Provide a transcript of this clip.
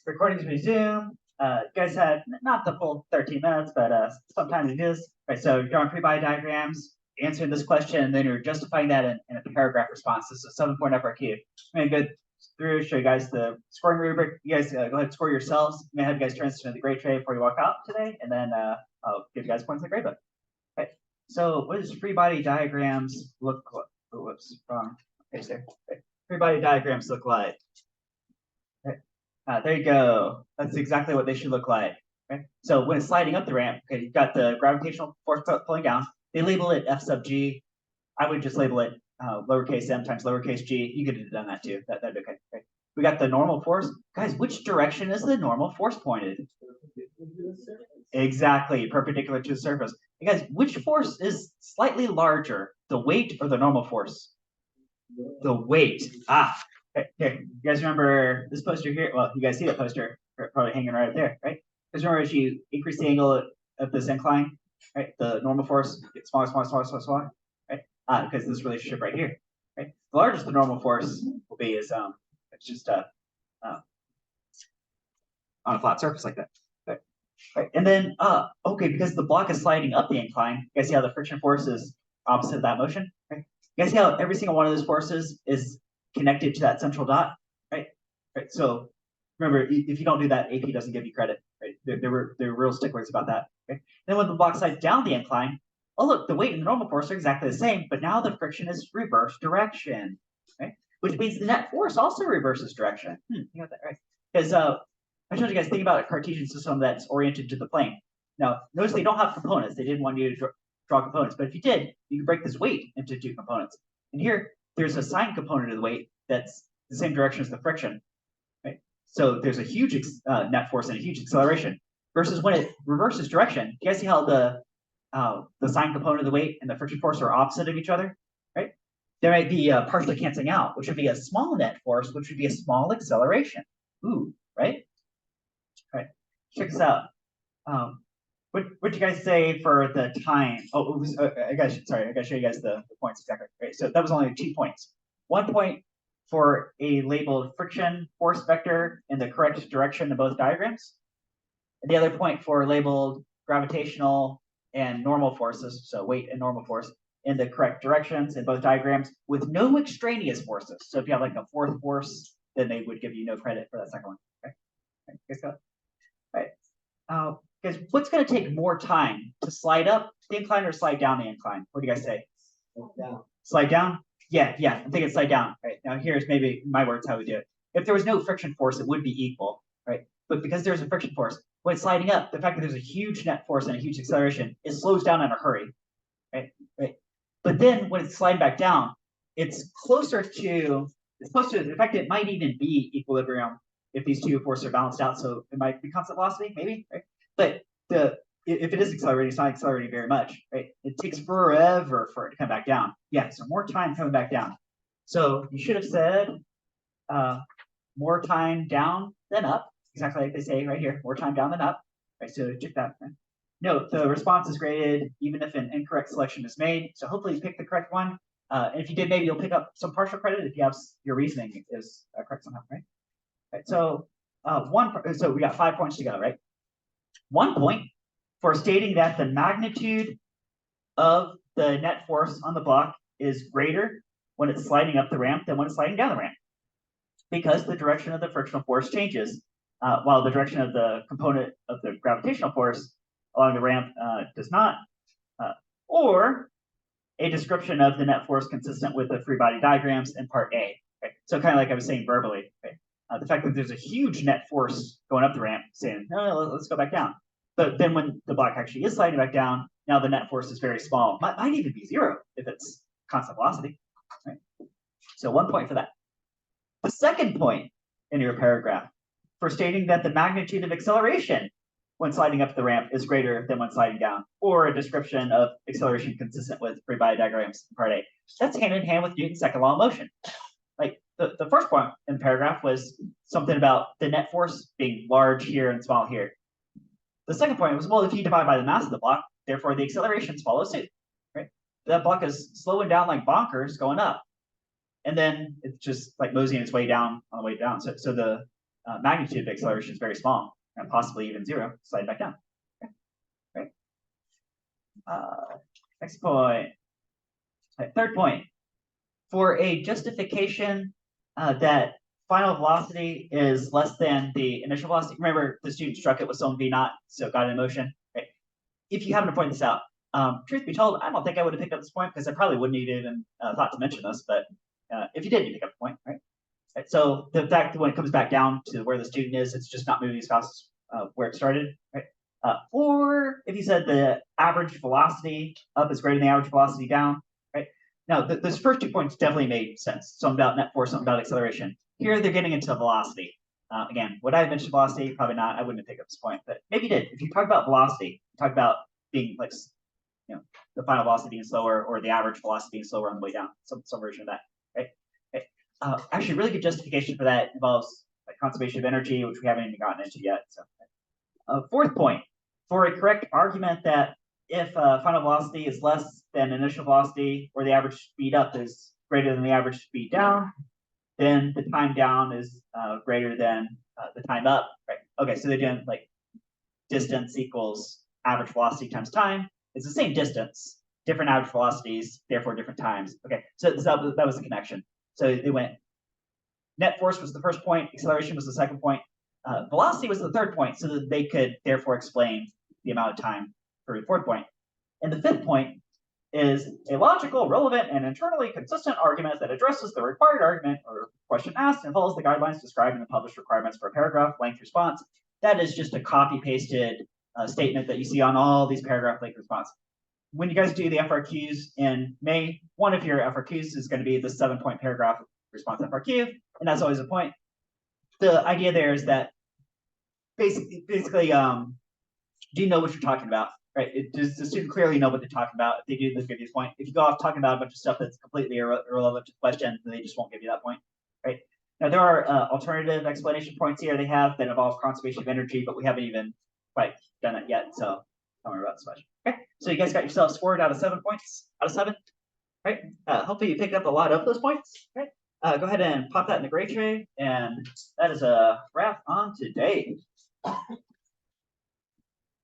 recordings resume. You guys had not the full 13 minutes, but sometimes it is. Right, so you're drawing free body diagrams, answering this question, and then you're justifying that in a paragraph response. This is a 7-point FRQ. I'm going to go through, show you guys the scoring rubric. You guys go ahead and score yourselves. I'm going to have you guys transition to the grade tray before you walk out today, and then I'll give you guys points in the grade book. Okay, so what does free body diagrams look like? Oh, whoops, wrong page there. Okay. Free body diagrams look like. There you go. That's exactly what they should look like. Okay? So when it's sliding up the ramp, okay, you've got the gravitational force pulling down. They label it F sub G. I would just label it lowercase m times lowercase g. You could have done that too. That'd be okay. Okay. We got the normal force. Guys, which direction is the normal force pointed? Exactly, perpendicular to the surface. Hey guys, which force is slightly larger, the weight or the normal force? The weight. Ah, here, you guys remember this poster here? Well, you guys see that poster probably hanging right up there, right? Because remember, as you increase the angle of this incline, right, the normal force gets smaller, smaller, smaller, smaller, smaller, right? Because this relationship right here, right? The largest the normal force will be is it's just on a flat surface like that, right? And then okay, because the block is sliding up the incline, you guys see how the friction force is opposite of that motion, right? You guys see how every single one of those forces is connected to that central dot, right? Right. So remember, if you don't do that, AP doesn't give you credit, right? They're real sticklers about that. Okay. Then when the block slides down the incline, oh look, the weight and the normal force are exactly the same, but now the friction is reverse direction, right? Which means the net force also reverses direction. You got that right? Because I told you guys, think about a Cartesian system that's oriented to the plane. Now, notice they don't have components. They didn't want you to draw components, but if you did, you could break this weight into 2 components. And here, there's a sine component of the weight that's the same direction as the friction, right? So there's a huge net force and a huge acceleration. Versus when it reverses direction, you guys see how the sine component of the weight and the friction force are opposite of each other, right? There might be partially canceling out, which would be a small net force, which would be a small acceleration. Ooh, right? All right, check this out. What you guys say for the time? Oh, I gotta show you guys the points exactly. Right, so that was only 2 points. 1 point for a labeled friction force vector in the correct direction in both diagrams, and the other point for labeled gravitational and normal forces, so weight and normal force, in the correct directions in both diagrams with no extraneous forces. So if you have like a 4th force, then they would give you no credit for that second one. Okay, guys got it? All right. Because what's going to take more time to slide up the incline or slide down the incline? What do you guys say? Down. Slide down? Yeah, I'm thinking slide down. Right now, here's maybe my words how we do it. If there was no friction force, it would be equal, right? But because there's a friction force, when it's sliding up, the fact that there's a huge net force and a huge acceleration, it slows down in a hurry, right? But then when it's sliding back down, it's closer to. In fact, it might even be equilibrium if these 2 forces are balanced out. So it might be constant velocity, maybe, right? But if it is accelerating, it's not accelerating very much, right? It takes forever for it to come back down. Yeah, so more time coming back down. So you should have said more time down than up, exactly like they say right here, more time down than up. Right, so check that. Note, the response is graded even if an incorrect selection is made. So hopefully you pick the correct one. And if you did, maybe you'll pick up some partial credit if you have your reasoning is correct somehow, right? Right, so so we got 5 points to go, right? 1 point for stating that the magnitude of the net force on the block is greater when it's sliding up the ramp than when it's sliding down the ramp, because the direction of the frictional force changes, while the direction of the component of the gravitational force along the ramp does not, or a description of the net force consistent with the free body diagrams in part A. Right? So kind of like I was saying verbally, right? The fact that there's a huge net force going up the ramp saying, no, let's go back down. But then when the block actually is sliding back down, now the net force is very small. Might even be 0 if it's constant velocity. Right? So 1 point for that. The second point in your paragraph for stating that the magnitude of acceleration when sliding up the ramp is greater than when sliding down, or a description of acceleration consistent with free body diagrams in part A. That's hand in hand with Newton's second law of motion. Like the first point in the paragraph was something about the net force being large here and small here. The second point was, well, if you divide by the mass of the block, therefore the accelerations follow suit, right? That block is slowing down like bonkers going up. And then it's just like moseying its way down on the way down. So the magnitude of acceleration is very small, and possibly even zero, slide back down. Okay. Right. Next point. Third point. For a justification that final velocity is less than the initial velocity, remember the student struck it with some v naught, so it got it in motion. Right? If you happen to point this out, truth be told, I don't think I would have picked up this point because I probably wouldn't even thought to mention this, but if you did, you pick up the point, right? So the fact that when it comes back down to where the student is, it's just not moving as fast as where it started, right? Or if you said the average velocity up is greater than the average velocity down, right? Now, those first 2 points definitely made sense. Something about net force, something about acceleration. Here, they're getting into velocity. Again, would I have mentioned velocity? Probably not. I wouldn't have picked up this point, but maybe you did. If you talk about velocity, talk about being like, the final velocity being slower or the average velocity being slower on the way down, some version of that, right? Actually, really good justification for that involves like conservation of energy, which we haven't even gotten into yet. So, fourth point, for a correct argument that if final velocity is less than initial velocity, or the average speed up is greater than the average speed down, then the time down is greater than the time up. Right? Okay, so they're doing like distance equals average velocity times time. It's the same distance, different average velocities, therefore different times. Okay, so that was the connection. So they went, net force was the first point, acceleration was the second point, velocity was the third point, so that they could therefore explain the amount of time for the fourth point. And the fifth point is a logical, relevant, and internally consistent argument that addresses the required argument or question asked and follows the guidelines described in the published requirements for a paragraph length response. That is just a copy-pasted statement that you see on all these paragraph length response. When you guys do the FRQs in May, one of your FRQs is going to be the 7-point paragraph response FRQ, and that's always a point. The idea there is that basically, do you know what you're talking about? Right? Does the student clearly know what they're talking about? If they do, they'll give you this point. If you go off talking about a bunch of stuff that's completely irrelevant to the question, then they just won't give you that point. Right? Now, there are alternative explanation points here they have that involve conservation of energy, but we haven't even quite done it yet, so don't worry about this much. Okay, so you guys got yourselves scored out of 7 points, out of 7, right? Hopefully you picked up a lot of those points, right? Go ahead and pop that in the grade tray, and that is a wrap on today.